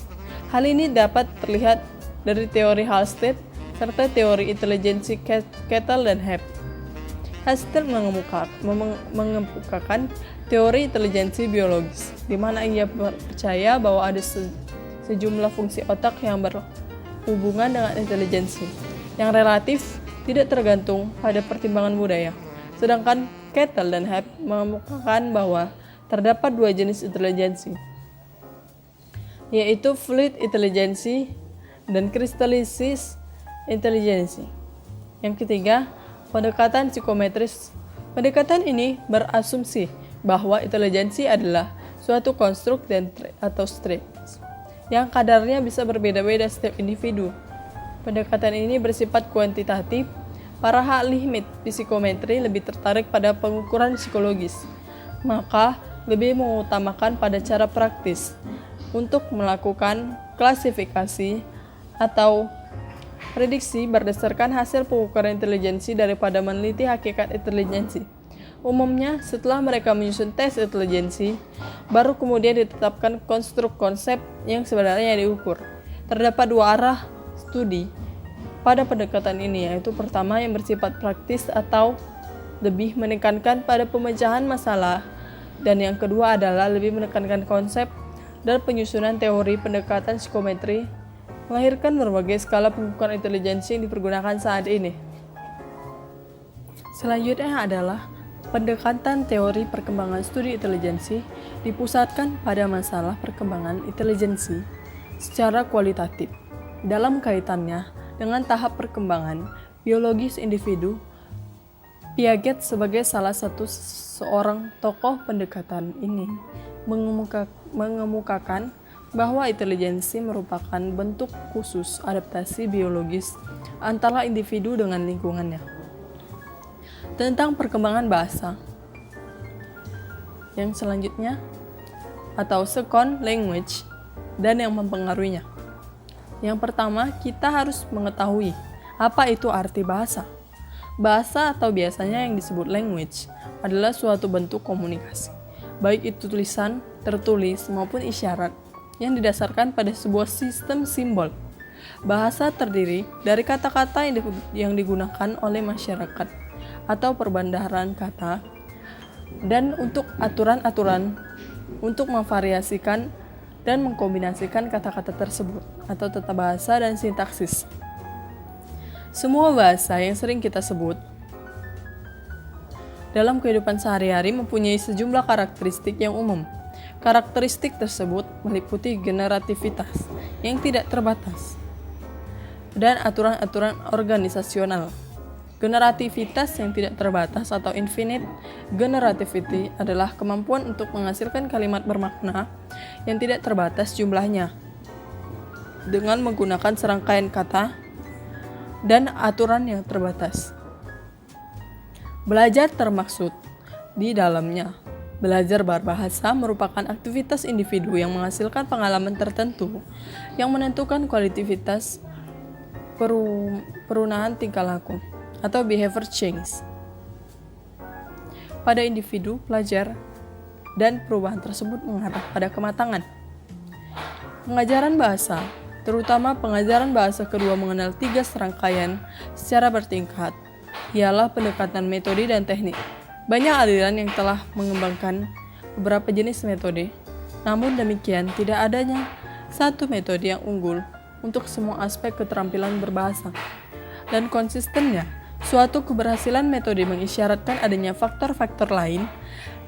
Hal ini dapat terlihat dari teori Halsted serta teori intelijensi Kettle dan Hebb. Halsted mengemukakan teori intelijensi biologis, di mana ia percaya bahwa ada sejumlah fungsi otak yang berhubungan dengan intelijensi, yang relatif tidak tergantung pada pertimbangan budaya. Sedangkan Kettle dan Hebb mengemukakan bahwa terdapat dua jenis intelijensi, yaitu fluid intelligency dan crystallisis intelligency. Yang ketiga, pendekatan psikometris. Pendekatan ini berasumsi bahwa intelijensi adalah suatu konstruk atau trait yang kadarnya bisa berbeda-beda setiap individu. Pendekatan ini bersifat kuantitatif. Para ahli psikometri lebih tertarik pada pengukuran psikologis, maka lebih mengutamakan pada cara praktis untuk melakukan klasifikasi atau prediksi berdasarkan hasil pengukuran intelijensi daripada meneliti hakikat intelijensi. Umumnya, setelah mereka menyusun tes intelijensi, baru kemudian ditetapkan konstruk konsep yang sebenarnya diukur. Terdapat dua arah studi pada pendekatan ini, yaitu pertama yang bersifat praktis atau lebih menekankan pada pemecahan masalah, dan yang kedua adalah lebih menekankan konsep dan penyusunan teori. Pendekatan psikometri melahirkan berbagai skala pengukuran intelijensi yang dipergunakan saat ini. Selanjutnya adalah pendekatan teori perkembangan studi intelijensi, dipusatkan pada masalah perkembangan intelijensi secara kualitatif dalam kaitannya dengan tahap perkembangan biologis individu. Piaget sebagai salah satu seorang tokoh pendekatan ini mengemukakan bahwa intelijensi merupakan bentuk khusus adaptasi biologis antara individu dengan lingkungannya. Tentang perkembangan bahasa yang selanjutnya atau second language dan yang mempengaruhinya. Yang pertama, kita harus mengetahui apa itu arti bahasa. Bahasa atau biasanya yang disebut language adalah suatu bentuk komunikasi, baik itu tulisan, tertulis, maupun isyarat yang didasarkan pada sebuah sistem simbol. Bahasa terdiri dari kata-kata yang digunakan oleh masyarakat atau perbandaran kata, dan untuk aturan-aturan untuk memvariasikan dan mengkombinasikan kata-kata tersebut atau tata bahasa dan sintaksis. Semua bahasa yang sering kita sebut dalam kehidupan sehari-hari mempunyai sejumlah karakteristik yang umum. Karakteristik tersebut meliputi generativitas yang tidak terbatas dan aturan-aturan organisasional. Generativitas yang tidak terbatas atau infinite generativity adalah kemampuan untuk menghasilkan kalimat bermakna yang tidak terbatas jumlahnya dengan menggunakan serangkaian kata dan aturan yang terbatas. Belajar termaksud di dalamnya. Belajar berbahasa merupakan aktivitas individu yang menghasilkan pengalaman tertentu yang menentukan kualitivitas perubahan tingkah laku atau behavior change pada individu pelajar, dan perubahan tersebut mengarah pada kematangan. Pengajaran bahasa, terutama pengajaran bahasa kedua, mengenal 3 serangkaian secara bertingkat, ialah pendekatan metode dan teknik. Banyak aliran yang telah mengembangkan beberapa jenis metode, namun demikian tidak adanya satu metode yang unggul untuk semua aspek keterampilan berbahasa. Dan konsistennya, suatu keberhasilan metode mengisyaratkan adanya faktor-faktor lain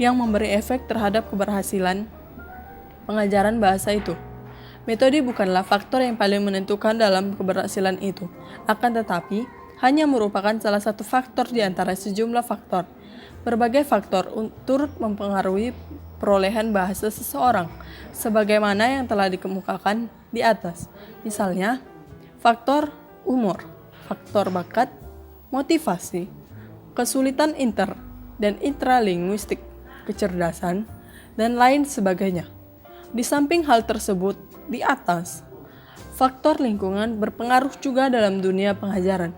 yang memberi efek terhadap keberhasilan pengajaran bahasa itu. Metode bukanlah faktor yang paling menentukan dalam keberhasilan itu, akan tetapi hanya merupakan salah satu faktor di antara sejumlah faktor. Berbagai faktor turut mempengaruhi perolehan bahasa seseorang, sebagaimana yang telah dikemukakan di atas. Misalnya, faktor umur, faktor bakat, motivasi, kesulitan inter dan intralinguistik, kecerdasan, dan lain sebagainya. Di samping hal tersebut, di atas, faktor lingkungan berpengaruh juga dalam dunia pengajaran.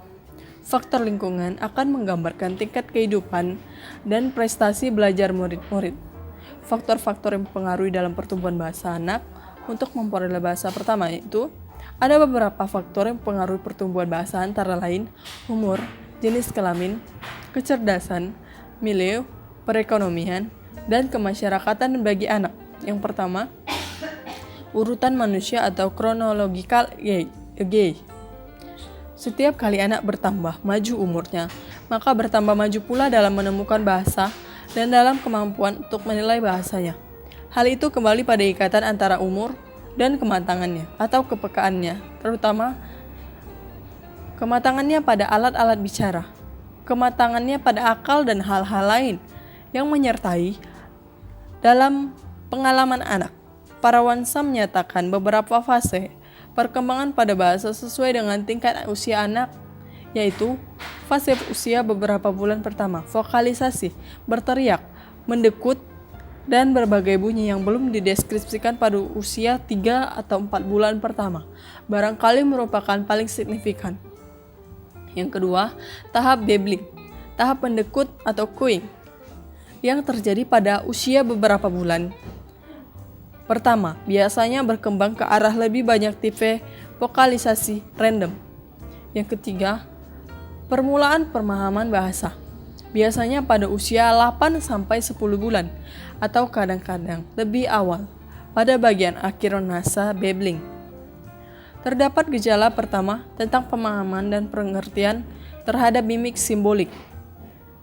Faktor lingkungan akan menggambarkan tingkat kehidupan dan prestasi belajar murid-murid. Faktor-faktor yang mempengaruhi dalam pertumbuhan bahasa anak untuk memperoleh bahasa pertama yaitu ada beberapa faktor yang mempengaruhi pertumbuhan bahasa antara lain umur, jenis kelamin, kecerdasan, milieu, perekonomian, dan kemasyarakatan bagi anak. Yang pertama, urutan manusia atau chronological age. Setiap kali anak bertambah maju umurnya, maka bertambah maju pula dalam menemukan bahasa dan dalam kemampuan untuk menilai bahasanya. Hal itu kembali pada ikatan antara umur dan kematangannya atau kepekaannya, terutama kematangannya pada alat-alat bicara, kematangannya pada akal dan hal-hal lain yang menyertai dalam pengalaman anak. Para wansa menyatakan beberapa fase perkembangan pada bahasa sesuai dengan tingkat usia anak, yaitu fase usia beberapa bulan pertama, vokalisasi, berteriak, mendekut, dan berbagai bunyi yang belum dideskripsikan pada usia 3 atau 4 bulan pertama, barangkali merupakan paling signifikan. Yang kedua, tahap babbling, tahap mendekut atau cooing, yang terjadi pada usia beberapa bulan. Pertama, biasanya berkembang ke arah lebih banyak tipe vokalisasi random. Yang ketiga, permulaan pemahaman bahasa. Biasanya pada usia 8-10 bulan atau kadang-kadang lebih awal pada bagian akhir masa babbling. Terdapat gejala pertama tentang pemahaman dan pengertian terhadap mimik simbolik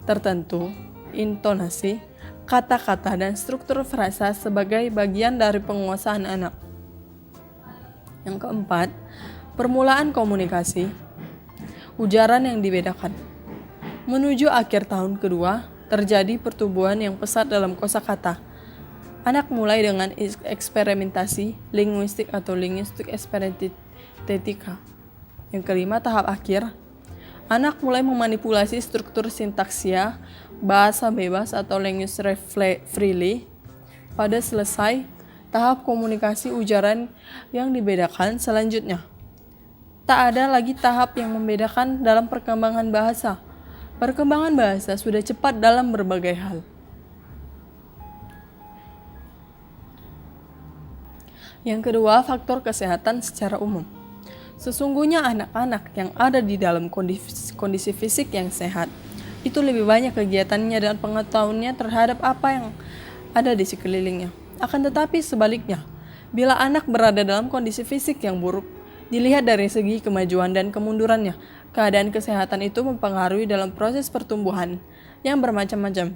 tertentu, intonasi, kata-kata, dan struktur frasa sebagai bagian dari penguasaan anak. Yang keempat, permulaan komunikasi, ujaran yang dibedakan. Menuju akhir tahun kedua, terjadi pertumbuhan yang pesat dalam kosakata. Anak mulai dengan eksperimentasi linguistik atau linguistik eksperimentika. Yang kelima, tahap akhir. Anak mulai memanipulasi struktur sintaksia, bahasa bebas atau language freely. Pada selesai, tahap komunikasi ujaran yang dibedakan selanjutnya. Tak ada lagi tahap yang membedakan dalam perkembangan bahasa. Perkembangan bahasa sudah cepat dalam berbagai hal. Yang kedua, faktor kesehatan secara umum. Sesungguhnya anak-anak yang ada di dalam kondisi fisik yang sehat itu lebih banyak kegiatannya dan pengetahuannya terhadap apa yang ada di sekelilingnya. Akan tetapi sebaliknya, bila anak berada dalam kondisi fisik yang buruk, dilihat dari segi kemajuan dan kemundurannya, keadaan kesehatan itu mempengaruhi dalam proses pertumbuhan yang bermacam-macam.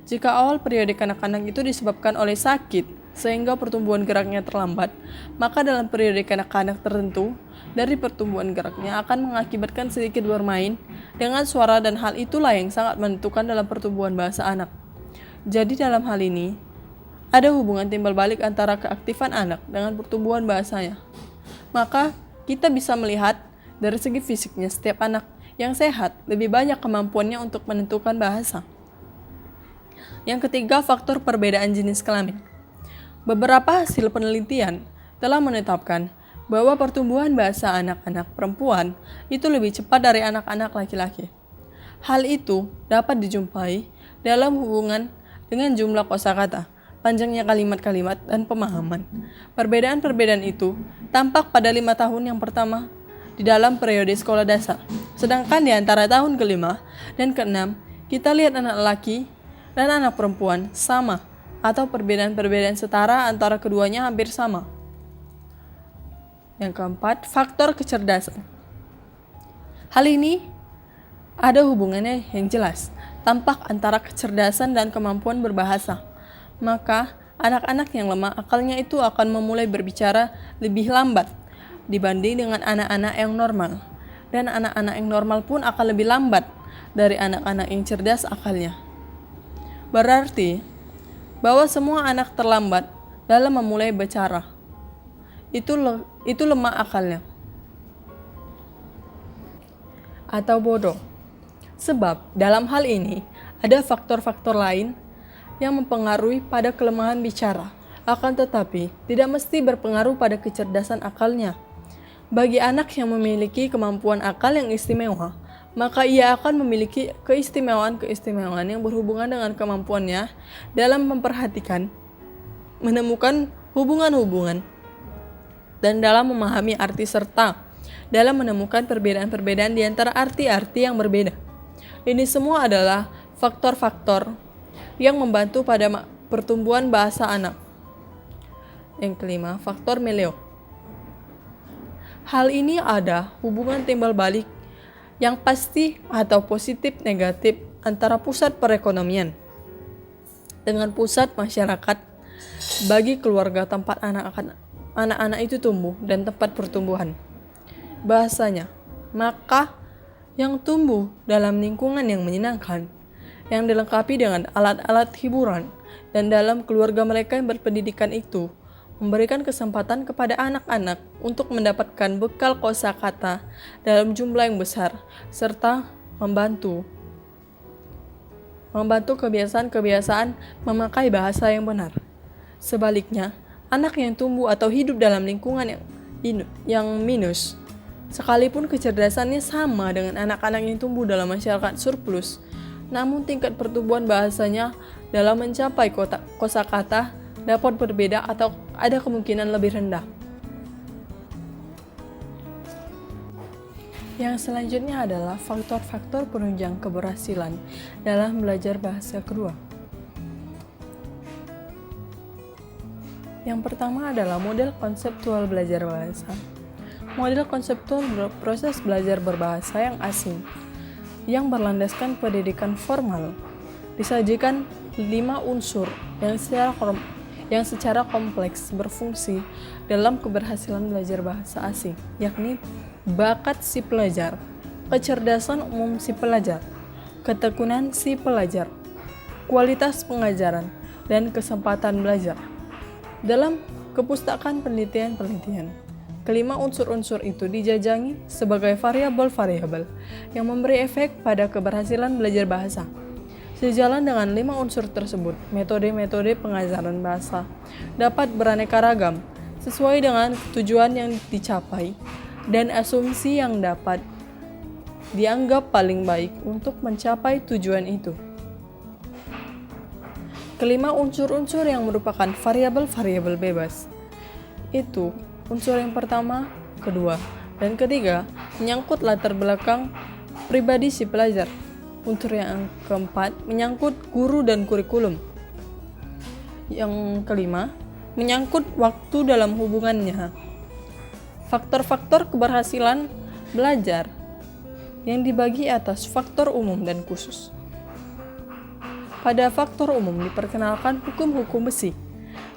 Jika awal periode kanak-kanak itu disebabkan oleh sakit, sehingga pertumbuhan geraknya terlambat, maka dalam periode kanak-kanak tertentu, dari pertumbuhan geraknya akan mengakibatkan sedikit bermain dengan suara dan hal itulah yang sangat menentukan dalam pertumbuhan bahasa anak. Jadi dalam hal ini, ada hubungan timbal balik antara keaktifan anak dengan pertumbuhan bahasanya. Maka kita bisa melihat dari segi fisiknya setiap anak yang sehat lebih banyak kemampuannya untuk menentukan bahasa. Yang ketiga, faktor perbedaan jenis kelamin. Beberapa hasil penelitian telah menetapkan bahwa pertumbuhan bahasa anak-anak perempuan itu lebih cepat dari anak-anak laki-laki. Hal itu dapat dijumpai dalam hubungan dengan jumlah kosakata, panjangnya kalimat-kalimat, dan pemahaman. Perbedaan-perbedaan itu tampak pada 5 tahun yang pertama di dalam periode sekolah dasar. Sedangkan di antara tahun ke-5 dan ke-6, kita lihat anak laki dan anak perempuan sama, atau perbedaan-perbedaan setara antara keduanya hampir sama. Yang keempat, faktor kecerdasan. Hal ini ada hubungannya yang jelas, tampak antara kecerdasan dan kemampuan berbahasa. Maka, anak-anak yang lemah akalnya itu akan memulai berbicara lebih lambat dibanding dengan anak-anak yang normal. Dan anak-anak yang normal pun akan lebih lambat dari anak-anak yang cerdas akalnya. Berarti, bahwa semua anak terlambat dalam memulai bicara. Itu lemah akalnya. Atau bodoh. Sebab dalam hal ini ada faktor-faktor lain yang mempengaruhi pada kelemahan bicara, akan tetapi tidak mesti berpengaruh pada kecerdasan akalnya. Bagi anak yang memiliki kemampuan akal yang istimewa, maka ia akan memiliki keistimewaan-keistimewaan yang berhubungan dengan kemampuannya dalam memperhatikan, menemukan hubungan-hubungan, dan dalam memahami arti serta dalam menemukan perbedaan-perbedaan di antara arti-arti yang berbeda. Ini semua adalah faktor-faktor yang membantu pada pertumbuhan bahasa anak. Yang kelima, faktor meleo. Hal ini ada hubungan timbal balik yang pasti atau positif negatif antara pusat perekonomian dengan pusat masyarakat bagi keluarga tempat anak-anak itu tumbuh dan tempat pertumbuhan. Bahasanya, maka yang tumbuh dalam lingkungan yang menyenangkan, yang dilengkapi dengan alat-alat hiburan, dan dalam keluarga mereka yang berpendidikan itu memberikan kesempatan kepada anak-anak untuk mendapatkan bekal kosakata dalam jumlah yang besar, serta membantu kebiasaan-kebiasaan memakai bahasa yang benar. Sebaliknya, anak yang tumbuh atau hidup dalam lingkungan yang minus, sekalipun kecerdasannya sama dengan anak-anak yang tumbuh dalam masyarakat surplus, namun tingkat pertumbuhan bahasanya dalam mencapai kosakata dapat berbeda atau ada kemungkinan lebih rendah. Yang selanjutnya adalah faktor-faktor penunjang keberhasilan dalam belajar bahasa kedua. Yang pertama adalah model konseptual belajar bahasa. Model konseptual proses belajar berbahasa yang asing yang berlandaskan pendidikan formal disajikan 5 unsur yang secara kompleks berfungsi dalam keberhasilan belajar bahasa asing, yakni bakat si pelajar, kecerdasan umum si pelajar, ketekunan si pelajar, kualitas pengajaran, dan kesempatan belajar. Dalam kepustakaan penelitian-penelitian, kelima unsur-unsur itu dijajangi sebagai variabel-variabel yang memberi efek pada keberhasilan belajar bahasa. Sejalan dengan 5 unsur tersebut, metode-metode pengajaran bahasa dapat beraneka ragam sesuai dengan tujuan yang dicapai dan asumsi yang dapat dianggap paling baik untuk mencapai tujuan itu. Kelima unsur-unsur yang merupakan variabel-variabel bebas itu unsur yang pertama, kedua, dan ketiga menyangkut latar belakang pribadi si pelajar. Unsur yang keempat menyangkut guru dan kurikulum. Yang kelima menyangkut waktu dalam hubungannya. Faktor-faktor keberhasilan belajar yang dibagi atas faktor umum dan khusus. Pada faktor umum diperkenalkan hukum-hukum besi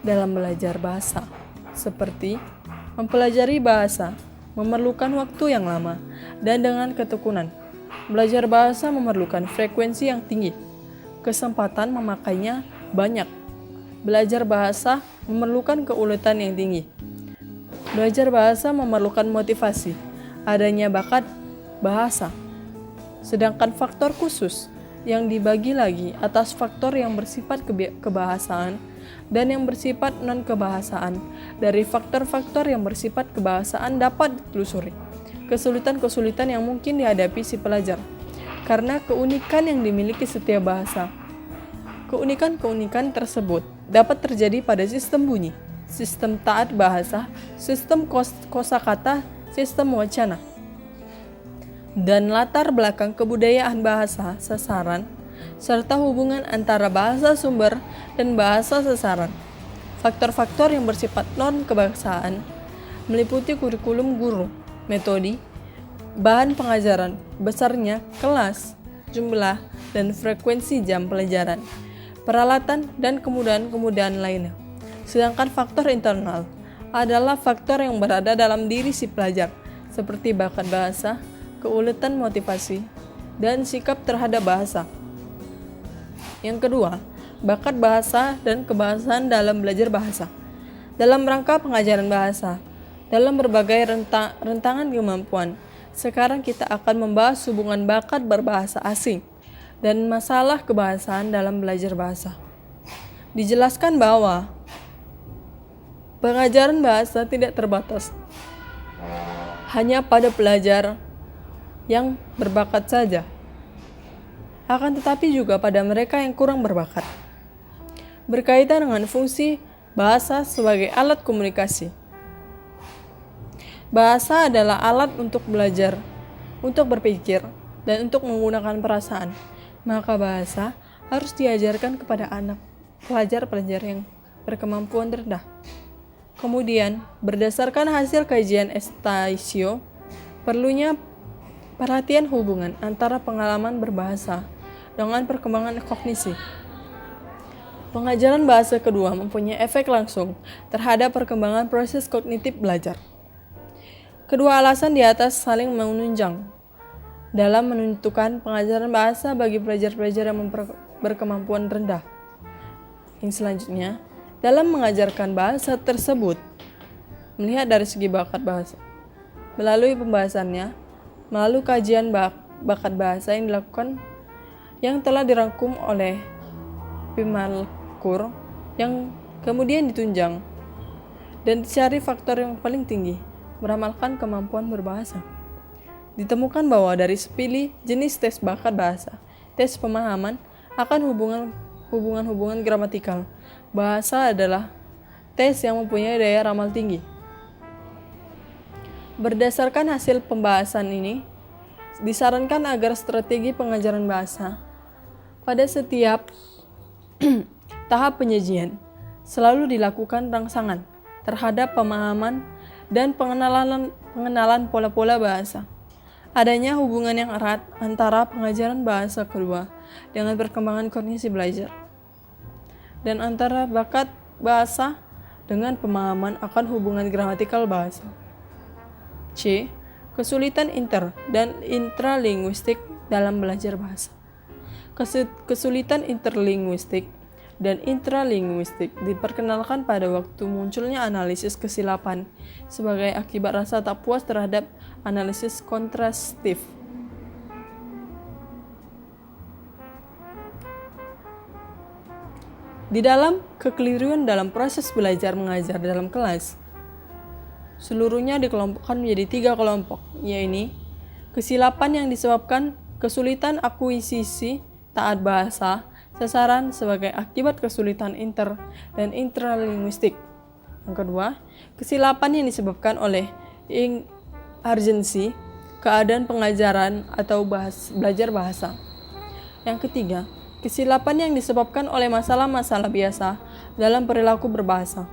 dalam belajar bahasa, seperti mempelajari bahasa memerlukan waktu yang lama dan dengan ketekunan. Belajar bahasa memerlukan frekuensi yang tinggi, kesempatan memakainya banyak. Belajar bahasa memerlukan keuletan yang tinggi. Belajar bahasa memerlukan motivasi, adanya bakat bahasa. Sedangkan faktor khusus yang dibagi lagi atas faktor yang bersifat kebahasaan dan yang bersifat non-kebahasaan. Dari faktor-faktor yang bersifat kebahasaan dapat ditelusuri kesulitan-kesulitan yang mungkin dihadapi si pelajar karena keunikan yang dimiliki setiap bahasa. Keunikan-keunikan tersebut dapat terjadi pada sistem bunyi, sistem taat bahasa, sistem kosakata, sistem wacana, dan latar belakang kebudayaan bahasa sasaran, serta hubungan antara bahasa sumber dan bahasa sasaran. Faktor-faktor yang bersifat non-kebahasaan meliputi kurikulum guru, metode, bahan pengajaran, besarnya kelas, jumlah, dan frekuensi jam pelajaran, peralatan, dan kemudahan-kemudahan lainnya. Sedangkan faktor internal adalah faktor yang berada dalam diri si pelajar, seperti bakat bahasa, keuletan motivasi, dan sikap terhadap bahasa. Yang kedua, bakat bahasa dan kebahasaan dalam belajar bahasa. Dalam rangka pengajaran bahasa, dalam berbagai rentangan kemampuan Sekarang kita akan membahas hubungan bakat berbahasa asing dan masalah kebahasaan dalam belajar bahasa. Dijelaskan bahwa pengajaran bahasa tidak terbatas hanya pada pelajar yang berbakat saja, akan tetapi juga pada mereka yang kurang berbakat. Berkaitan dengan fungsi bahasa sebagai alat komunikasi. Bahasa adalah alat untuk belajar, untuk berpikir, dan untuk menggunakan perasaan. Maka bahasa harus diajarkan kepada anak, pelajar-pelajar yang berkemampuan rendah. Kemudian, berdasarkan hasil kajian Estacio, perlunya perhatian hubungan antara pengalaman berbahasa dengan perkembangan kognisi. Pengajaran bahasa kedua mempunyai efek langsung terhadap perkembangan proses kognitif belajar. Kedua alasan di atas saling menunjang dalam menentukan pengajaran bahasa bagi pelajar-pelajar yang berkemampuan rendah. Yang selanjutnya, dalam mengajarkan bahasa tersebut, melihat dari segi bakat bahasa. Melalui pembahasannya, melalui kajian bakat bahasa yang dilakukan yang telah dirangkum oleh Pimalkur yang kemudian ditunjang dan dicari faktor yang paling tinggi beramalkan kemampuan berbahasa. Ditemukan bahwa dari sepilih jenis tes bakat bahasa, tes pemahaman akan hubungan gramatikal. Bahasa adalah tes yang mempunyai daya ramal tinggi. Berdasarkan hasil pembahasan ini, disarankan agar strategi pengajaran bahasa pada setiap tahap penyajian selalu dilakukan rangsangan terhadap pemahaman dan pengenalan pola-pola bahasa. Adanya hubungan yang erat antara pengajaran bahasa kedua dengan perkembangan kognisi belajar, dan antara bakat bahasa dengan pemahaman akan hubungan gramatikal bahasa. C. Kesulitan inter dan intralinguistik dalam belajar bahasa. Kesulitan interlinguistik dan intralinguistik diperkenalkan pada waktu munculnya analisis kesilapan sebagai akibat rasa tak puas terhadap analisis kontrastif. Di dalam kekeliruan dalam proses belajar mengajar dalam kelas, seluruhnya dikelompokkan menjadi 3 kelompok, yaitu kesilapan yang disebabkan kesulitan akuisisi taat bahasa, sasaran sebagai akibat kesulitan inter dan intralinguistik. Yang kedua, kesilapan yang disebabkan oleh urgensi, keadaan pengajaran atau belajar bahasa. Yang ketiga, kesilapan yang disebabkan oleh masalah-masalah biasa dalam perilaku berbahasa.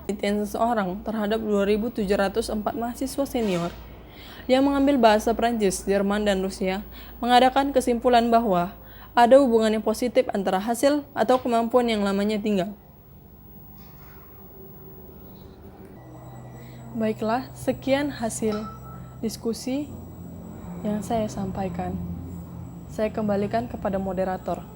Penelitian seseorang terhadap 2.704 mahasiswa senior yang mengambil bahasa Prancis, Jerman, dan Rusia mengadakan kesimpulan bahwa ada hubungan yang positif antara hasil atau kemampuan yang lamanya tinggal. Baiklah, sekian hasil diskusi yang saya sampaikan. Saya kembalikan kepada moderator.